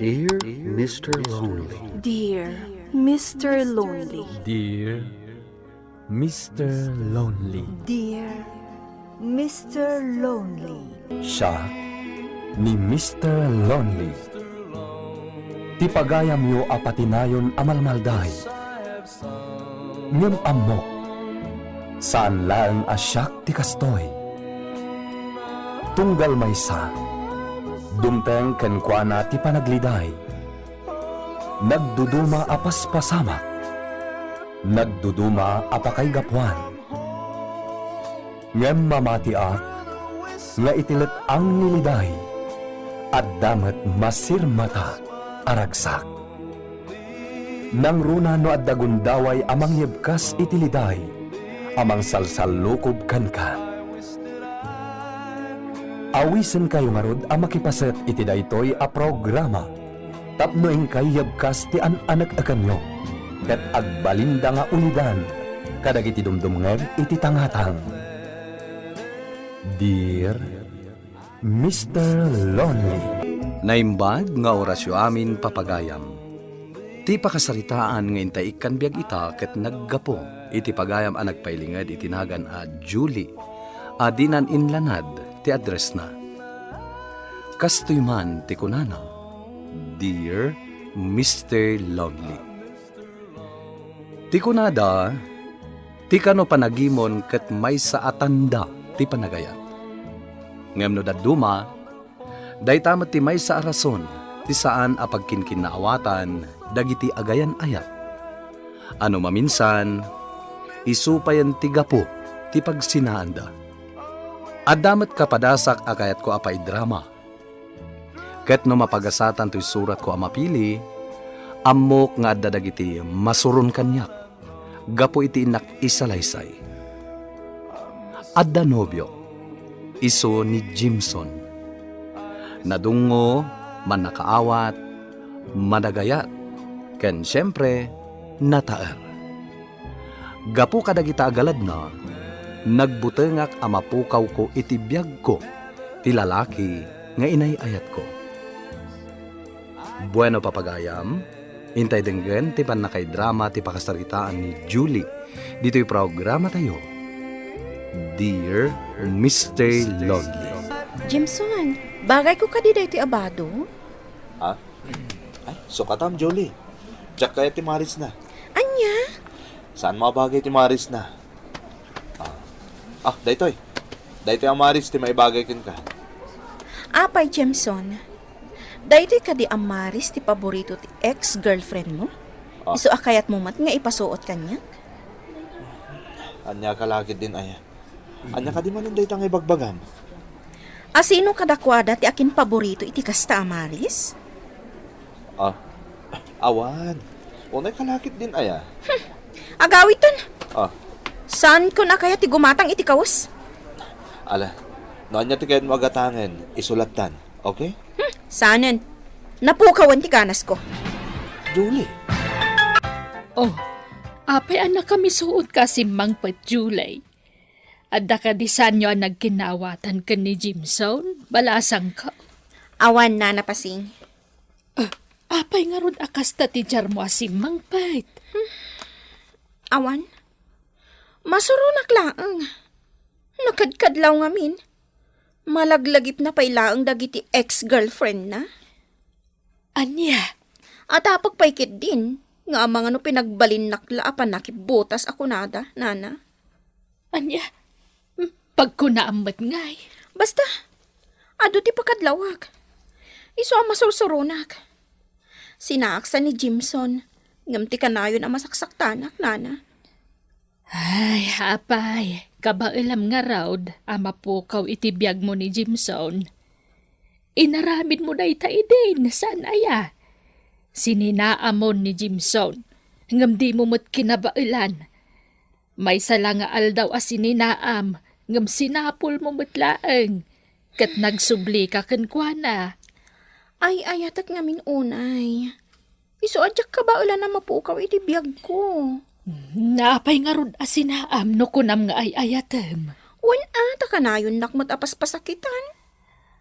Dear Mr. Lonely. Dear Mr. Lonely. Dear Mr. Lonely. Dear Mr. Lonely. Siya ni Mr. Lonely. Ti pagayam yo apatinayon amalmalday. Ngem amok. Saan lang asyak ti kastoy. Tunggal maysa. Dumteng kenkwana ti panagliday. Nagduduma apas pasamak. Nagduduma apakay gapuan. Ngem mamatiak, nga itilet ang niliday, at damat masirmata aragsak. Nang runa no at dagundaway amang yebkas itiliday, amang salsalukob kanka. Awisen kayo nga rod ang makipaset iti daytoy a programa. Tapnoing kay yebkas ti an-anak akanyo. Ket agbalinda nga ulidan, kadag iti dumdumngeg iti tangatang. Dear Mr. Lonely. Naimbag nga orasyo amin papagayam. Ti pakasaritaan nga intay ikan biag ita ket naggapo. Iti pagayam a nagpailingad itinagan a Julie. Adinan inlanad ti address na. Kastoy man ti kunana. Dear Mr. Lonely. Ti kunada, ti kano panagimon ket may sa atanda ti panagayat. Ngem no daduma, daytamat ti may sa arason, ti saan apagkinkinnaawatan, dagiti agayan ayat. Ano maminsan, isupayan ti gapo, ti pagsinaanda. Adamat kapadasak akayat ko apay drama. Ket no mapagasatan to'y surat ko amapili, amok nga adda dagiti masurun kanyak, gapo iti inak isalaysay. Adda nobyo, iso ni Jimson. Nadungo, manakaawat, madagayat, ken siyempre, nataer. Gapo kadagita agalad na, nagbutengak amapukaw ko iti biyag ko, ti lalaki nga inayayat ko. Bueno papagayam, intay denggen ti panakay drama ti pakasaritaan ni Julie. Dito'y programa tayo. Dear Mr. Lonely. Jimson, bagay ko kadida iti abado. Ha? Ay, sukatam, Jolie. Diyak kaya ti Maris na. Anya? Saan mabagay ti Maris na? Daytoy. Daytoy ang Maris ti maibagay kin ka. Apay, Jimson. Daytoy ka di ang Maris ti paborito ti ex-girlfriend mo? Iso akayat mo mat nga ipasuot kanya? Anya ka lagi din, aya. Anya ka di man daytoy ang ibagbagam. Sino kadakwada ti akin paborito iti kasta Maris? Awan. Unay kalakit din, aya. Agawiton. Saan ko na kaya ti gumatang iti kawas? Ala, no anya ti kayan mo agatangan, isulatan, okay? Sanan? Napukawan ti kanas ko. Julie. Oh, apay anak kami suot kasi mangpat Julie. Adda ka di sanyo ang nagkinawatan ka ni Jimson, balasang ka. Awan na napasing. Apay nga ron akas ta ti jar mo asim mangpat. Awan? Masurunak laang. Nakadkadlaw ngamin. Malaglagip na pailaang dagiti ex-girlfriend na. Anya? At apagpaikit din, nga mga no pinagbalin nakla apan nakibutas ako nada, nana. Anya? Pagkunaambat ngay. Basta, ado ti pakadlawag. Iso ang masursurunak. Sinaksa ni Jimson, ngamti kanayon ang masaksaktanak, nana. Ay, apay, kabailam nga raud, amapukaw itibiyag mo ni Jimson. Inaramid mo na itaidin, saan aya? Sininaamon ni Jimson, ngam di mo mo't kinabailan. May sala nga aldaw as sininaam, ngam sinapol mo mo't laeng, kat nagsubli ka kenkwana. Ay, ayatak ngamin unay. Iso adyak kabailan na mapukaw itibiyag ko. Napay nga rod asinaam no kunam nga ay ayatem. Wan ata kanayon nakmat apas pasakitan.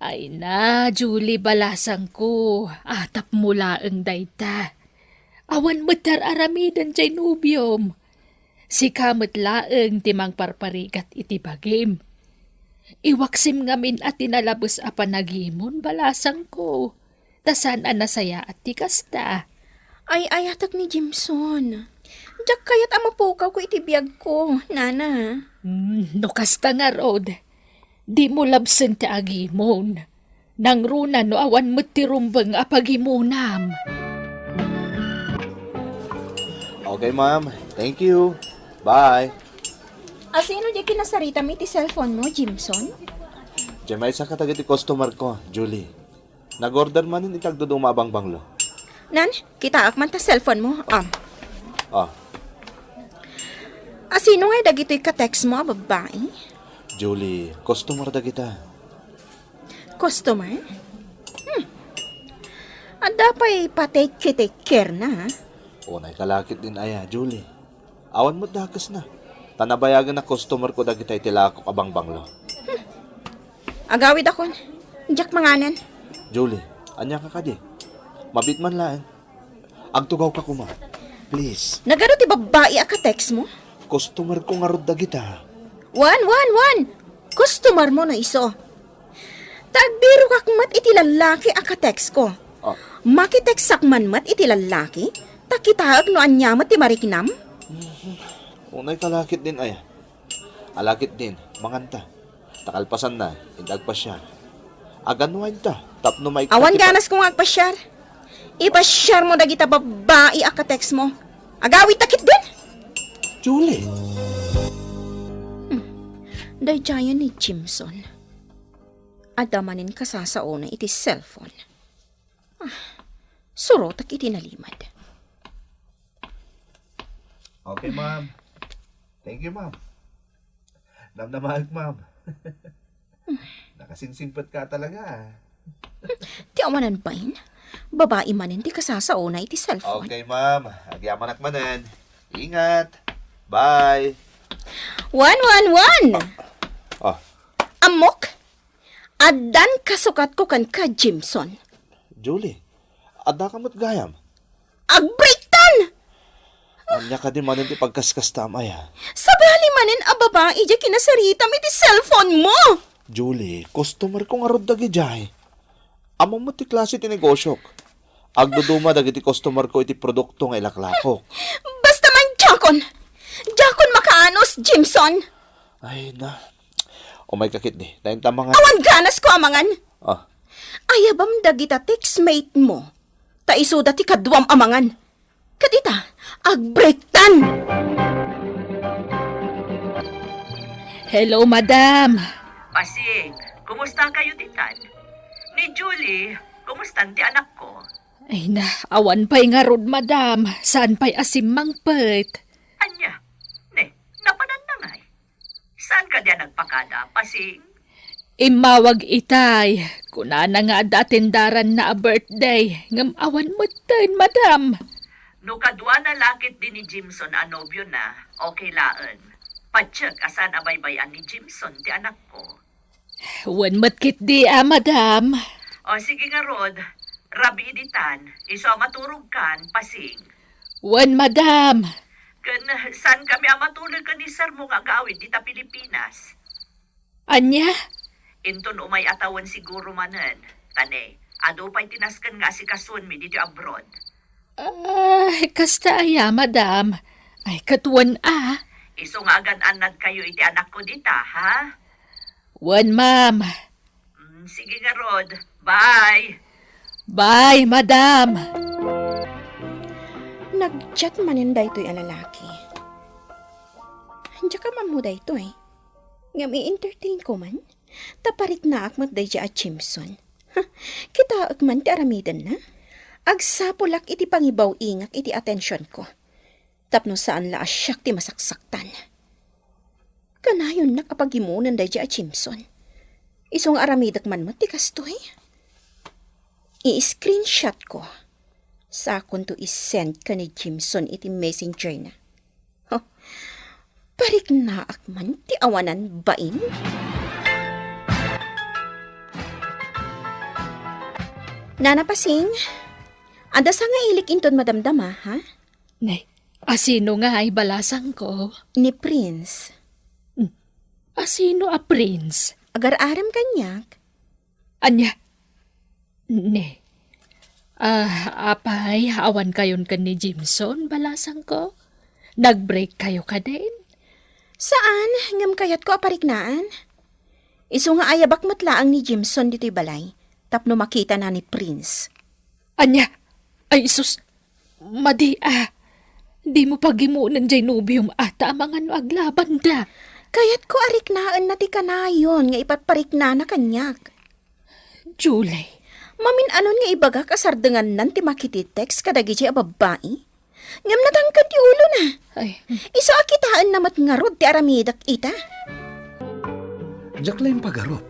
Ay na, Julie, balasang ko. Atap mula ang dayta. Awan matar aramidan jay nubiom. Si kamot laeng timang parparigat iti bagim. Iwaksim ngamin at tinalabos a panagimon, balasang ko. Tasan ang nasaya at tikasta. Ay ayatak ni Jimson. Diyak kayat amapukaw ko itibiyag ko, nana. No kasta nga, Rod. Di mo labsen ti agimon. Nang runa no awan mo tirumbang apagimunam. Okay, ma'am. Thank you. Bye. Asino di kinasarita mi ti cellphone mo, Jimson? Diyan may isa katagit ti customer ko, Julie. Nag-order man itagdudumabang banglo. Nan, kita akman ta cellphone mo. Oh, Asino nga dagito'y ka-text mo, babae? Julie, customer da kita. Customer? Ada pa'y take care na, ha? Unay kalakit din aya, Julie. Awan mo dakas na. Tanabayagan na customer ko da kita itilakok abang banglo. Agawid akon. Diyak manganan. Julie, anya ka kadi. Mabit man lang. Agtugaw ka kuma. Please. Nagano ti babae a ka-text mo? Customer ko nga rod da kita. One. Customer mo na iso. Tagbiro kakmat iti lalaki a ka-text ko. Oh, Makitext sakman mat iti lalaki? Takitaag no anya mat ti marikinam? unay kalakit din aya. Alakit din, manganta. Takalpasan na, indag pa siya. Aganwain ta, tapno may Awan ganas kong agpasyar. Ipasyar mo dagita babae a ka-text mo. Agawid takit din. Julie! Dayjayan ni Jimson. Adamanin kasasaona iti cellphone. Surotak iti nalimad. Okay, ma'am. Thank you, ma'am. Namnamahal, ma'am. Nakasinsingpat ka talaga. Ti awanan bain. Babae manin ti kasasaona iti cellphone. Okay, ma'am. Agyaman akmanan. Ingat. Bye. One. Oh, Amok. Adan kasukat ko kan ka, Jimson. Julie. Ada ka mo't gayam. Agbreaktan! Anya ka din manin ti pagkaskas tamaya. Sabali manin a babae di kinasarita mi ti cellphone mo. Julie, customer ko nga rod dagi jay. Amo mo ti klase ti negosyok. Agduduma dagiti customer ko iti produkto nga ilaklakok. Basta man Jakon. Jakon makaanos, Jimson. Ay na. O may kakit ni. Dahil tama nga. Awan ganas ko amangan. Ah, Ayabam dagita textmate mo. Taisuda ti kadwam amangan. Kadita, agbreaktan. Hello, madam. Pasing, kumusta kayo titan? Ni Julie, kumusta ti anak ko? Ay na, awan pa'y nga rod, madam. Saan pa'y asim mangpet? Anya, ne, napanan na ngay. Saan ka diyan nagpakada, Pasing? Imawag itay. Kunana nga datindaran na a birthday. Ngam awan mo din, madam. No kadwa na lakit din ni Jimson a nobyo na, okay laan. Patsyak asan abaybayan ni Jimson ti anak ko. Wan matkit di madam. O sige nga Rod, rabi editan, iso maturog kan, Pasing. Wan, madam. Kan saan kami amatulog ka ni Sir mo nga gawin dita Pilipinas? Anya? Inton umay atawan siguro manan. Tane, ado pa'y tinaskan nga si kasuan mi dito abroad. Ay, kasta aya, madam. Ay, katuan Iso nga agan-anad kayo iti anak ko dita, ha? Wan, ma'am. Sige nga, Rod. Bye! Bye, madam. Nag-chat manin daytoy a lalaki. Diya ka mamuda ito eh. Ngam i-entertain ko man. Taparik na akmat day at Jimson. Kita akman ti aramidan na. Agsapulak iti pangibaw ingak iti atensyon ko. Tapno saan la asyak ti masaksaktan. Kanayon nakapagimunan day at Jimson. Isong aramidak man mo ti kastoy. I-screenshot ko. Sakon to isend ka ni Jimson iti messenger na. Parik na akman ti awanan bain. Nana Pasing, ada sa nga ilik inton madamdama, ha? Ne, asino nga ay balasang ko? Ni Prince. Asino a prince? Agar-aram kanyak. Anya? Ne. Apay, awan kayon ka ni Jimson, balasang ko? Nag-break kayo ka din? Saan? Ngam kayat ko apariknaan? Iso nga ayabak matlaang ni Jimson dito'y balay. Tapno makita na ni Prince. Anya? Ay sus, madi Di mo pagimunan jay nubium ata mga no aglaban da. Kayat ko ariknaan na ti kanayon nga ipatparikna na kanyak. Julie, Mamin anon nga ibaga kasardengan nan ti makititex kadagi siya babae. Ngam natangkad ti ulo na. ay, Iso akitaan namat nga rod ti aramidak ita. Diyak lang pagarop.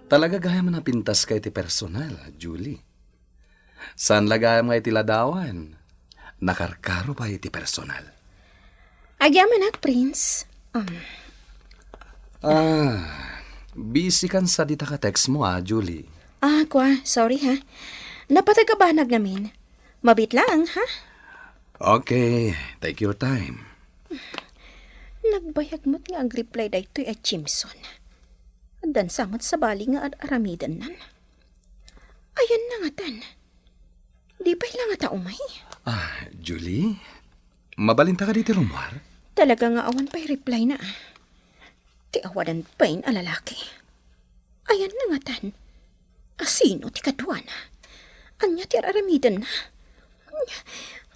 Talaga gaya man na pintas kay ti personal, Julie. Saan lagayam nga iti ladawan? Nakarkaro pa iti personal. Agyaman ak, Prince. Busy kan sa dita ka text mo Julie. Kwa, sorry ha. Napatagabanag namin. Mabit lang, ha? Okay, take your time. Nagbayag mo't nga ang reply da ito'y at Jimson. Dan samot sa bali nga at aramidan nan. Ayan na nga tan. Di pa'y lang nga umay. Julie, mabalinta ka dito rumwar? Talaga nga awan pa'y reply na. Ti awadan pa'y alalaki. Ayan na nga tan. Asino ti kadwana? Anya ti aramidan na.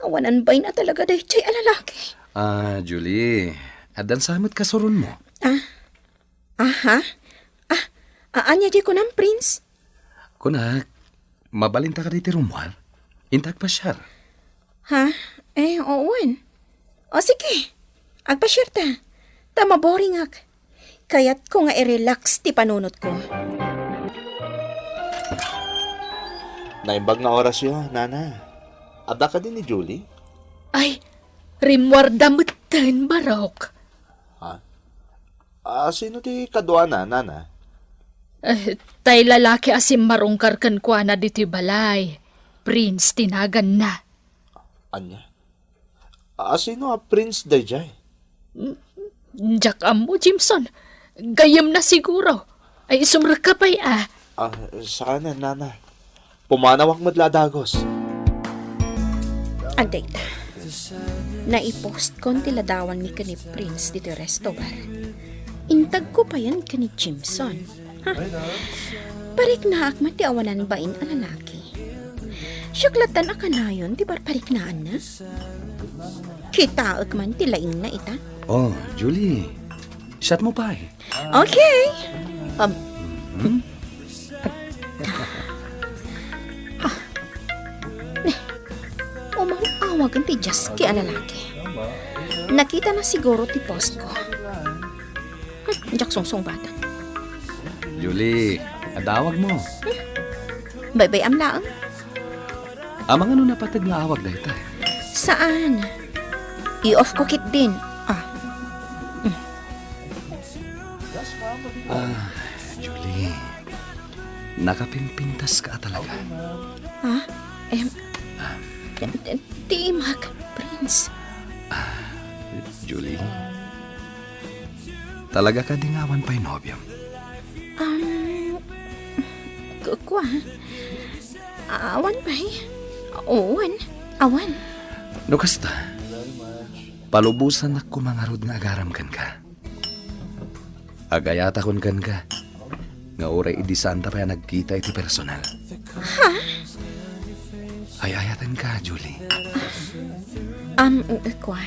Awanan ba'y na talaga dahi chay alalaki. Julie, adan samot kasurun mo. Anya di ko ng Prince? Kunak, mabalinta ka dito rumwar? Intag pa siya. Owen. O sige, agpasyar ta. Tama boring ak. Kaya't ko nga i-relax ti panunot ko. Naimbag na oras yun, Nana. Ada ka din ni Julie? ay, rimwar damutan barok. Sino ti kadwana, Nana? Tay lalaki asim marungkar kan kwa na dito'y balay. Prince, tinagan na. Anya? Sino a Prince Dayjay? Jack mo, Jimson. Gayam na siguro. Ay, sumrakapay Sa kanan, Nana. Pumanawak madladagos. Anday ta. Naipost ko ang tiladawan ni ka ni Prince dito restobar. Intag ko pa yan ka ni Jimson. Parik na akmat ti awanan bain a lalaki. Syuklatan a kanayon ti parpariknaan na. Kita man ti laing na ita. Julie, shot mo pa Okay. Umawagan ti Jaski a lalaki. Nakita na siguro ti post ko. Jak song bata. Julie, adawag mo. Bye-bye am laang. Amang ano napatag nga awag dahil tayo? Saan? I-off ko kit din. Julie, nakapimpintas ka talaga. Timak, Prince. Julie, talaga ka dingawan pa'y nobyam. Kwa? Awan ba Awan. No kasta, palubusan ako mga rod nga agaramkan ka. Agayatakon kan ka. Nga oray idi santa pa nagkita iti personal. Ayayatan ka, Julie. Kwa?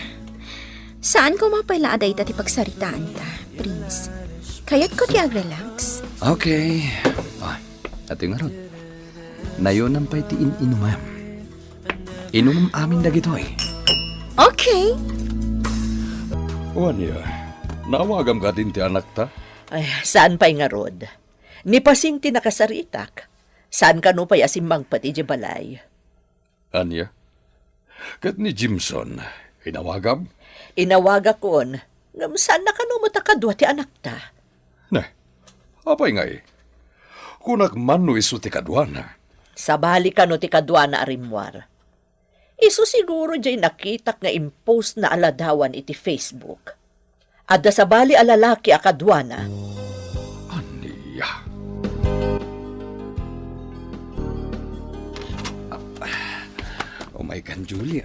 Saan ko mapailaada ita ti pagsaritaan ta, Prince? Kaya't ko ti ag-relax. Okay. At yung arod, nayonan pa iti inumam. Inumam amin na gito Okay. Wanya, nawagam ka din ti anak ta? Ay, saan pa'y nga rod? Ni pasing ti nakasaritak. Saan ka no pa'y asimbang pati di balay? Anya? Kat ni Jimson, inawagam? Inawaga kon, ngam saan na ka no matakadwa ti anak ta? Apay nga kunak man no iso ti kadwana. Sa bali ka no ti kadwa na arimwar. Isu siguro jay nakitak nga impost na aladawan iti Facebook. Adda sa bali alalaki a kadwa na. Aniya. Oh my God, Julie.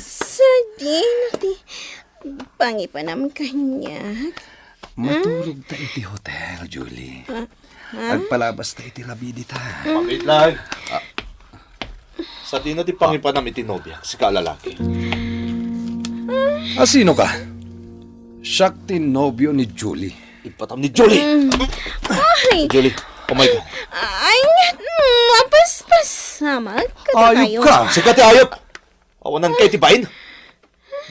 Sadin, ti pangi pa naman kanya. Matulog ta iti hotel, Julie. Agpalabas ta iti rabidi ta. Pangit lang. Sa di na di pangipanam iti nobya, si kaalalaki. Sino ka? Siyak tinobyo ni Julie. Ipatam ni Julie! Ay, Julie, oh my God. ay, mapaspasamat ka na kayo. Ayop ka! Sikat ayop! Awanan kay tibain!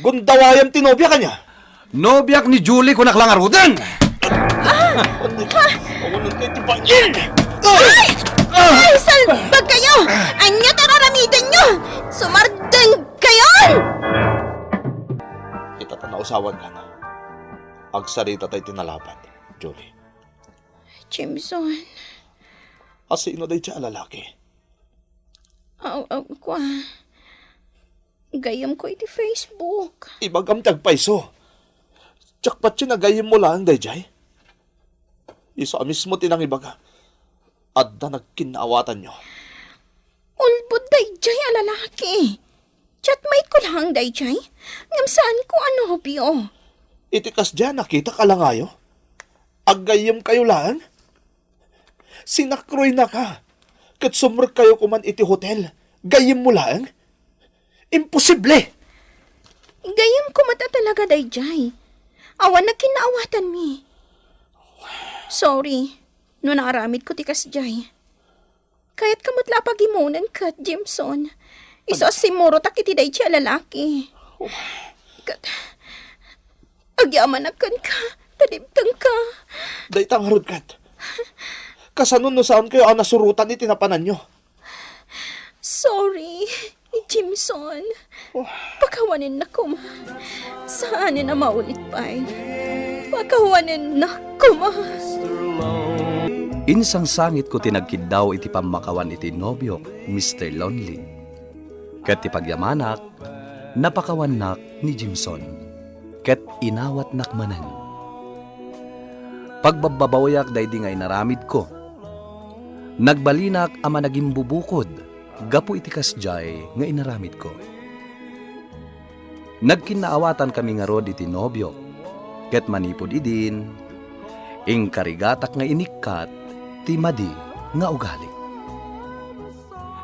Gundawayam tinobya ka niya! Nobyak ni Julie kunak lang arudan! Awanan kay tibain! Ay, salbag kayo! Anya tararamidan nyo! Sumardan kayo! Itatanausawan ka na. Agsarita tayo tinalaban, Julie. Jimson, Asino day siya lalaki? kwa. Gayam ko iti Facebook. Ibagam tagpaiso. Tsak siya nagayim mo lang day jay. Isa mismo tinang ibaga. Adda nagkinaawatan nyo. Ulbod dayjay a lalaki. Chatmate ko lang dayjay. Ngam saan ko ano hobyo. Itikas dyan, nakita ka lang ayo. Agayim kayo lang. Sinakroy na ka. Kat sumrek kayo kuman iti hotel. Gayim mo lang. Imposible. Gayam ko mata talaga dayjay. Awan na kinaawatan mi. Sorry. No naaramid ko tikas jay. Kahit kamot lapagimunan ka, Jimson. Isa simuro takiti dayjay a lalaki. Kat... Agyaman akan ka, talibtang ka. Day tangarod kat. Kasanon no saan kayo ang nasurutan ni tinapanan nyo. Sorry, Jimson. Pakawanin na ko, ma. Saanin na maulit pa eh. Pakawanin na ko, ma. Insang sangit ko tinagkid daw iti pamakawan iti nobyo, Mr. Lonely. Kat ti pagyamanak, napakawanak ni Jimson. Ket inawat nakmanan. Pagbababawayak day di ngay naramid ko. Nagbalinak ama naging bubukod, gapu iti kasjay nga inaramid ko. Nagkinaawatan kami nga rod iti nobyo, ket manipod idin, ing karigatak nga inikat, ti madi nga ugali.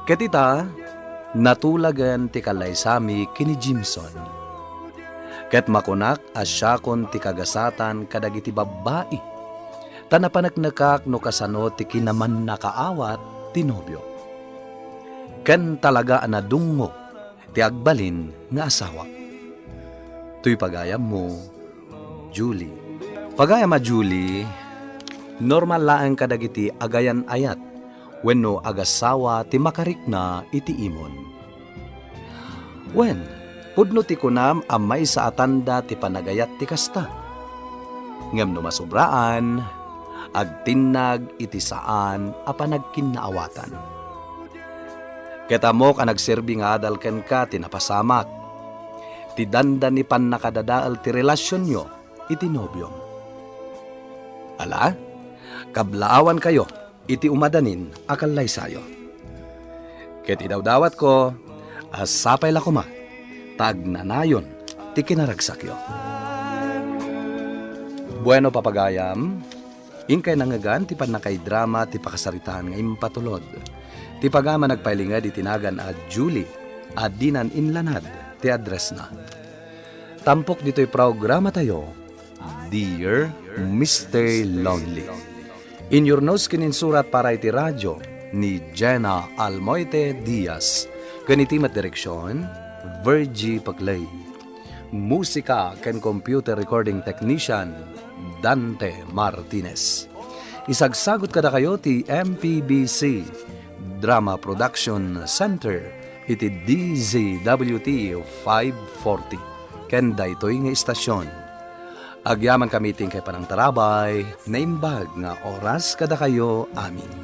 Ket ita, natulagan ti kalaysami kini Jimson. Ket makunak asyakon ti kagasatan kadagiti babae. Tanapanaknakak no kasano ti kinaman nakaawat ti nobyo. Ken talaga anadungo ti agbalin nga asawa. Tuy pagayam mo, Julie. Pagayam a Julie, normal laeng kadagiti agayan ayat wenno agasawa ti makarikna iti imon. Pudno ti kunam amay sa atanda ti panagayat ti kasta. Ngem no masubraan, agtinnag iti saan a panagkinaawatan. Ketamo ka nagserbi nga adal ken ka tinapasamak. Ti dandan ni pan nakadadaal ti relasyon nyo iti nobyom. Ala, kablaawan kayo iti umadanin akallay sayo. Ket idawdawat ko, asapay la kuma. Tagnanayon, ti kinaragsakyo. Bueno papagayam, ingkay nangagan ti panakay drama ti pakasaritaan nga impatulod. Ti pagama nagpailingad itinagan at Julie, at dinan inlanad ti address na. Tampok dito'y programa tayo, Dear Mr. Lonely. In your notes kininsurat para iti radyo ni Jenna Almoite Diaz. Ganitimat direksyon, Virgie Paglay. Musika ken computer recording technician Dante Martinez. Isagsagot kada kayo ti MPBC Drama Production Center iti DZWT 540 ken daytoy nga istasyon. Agyaman kami ting kay panang tarabay, naimbag nga oras kada kayo amin.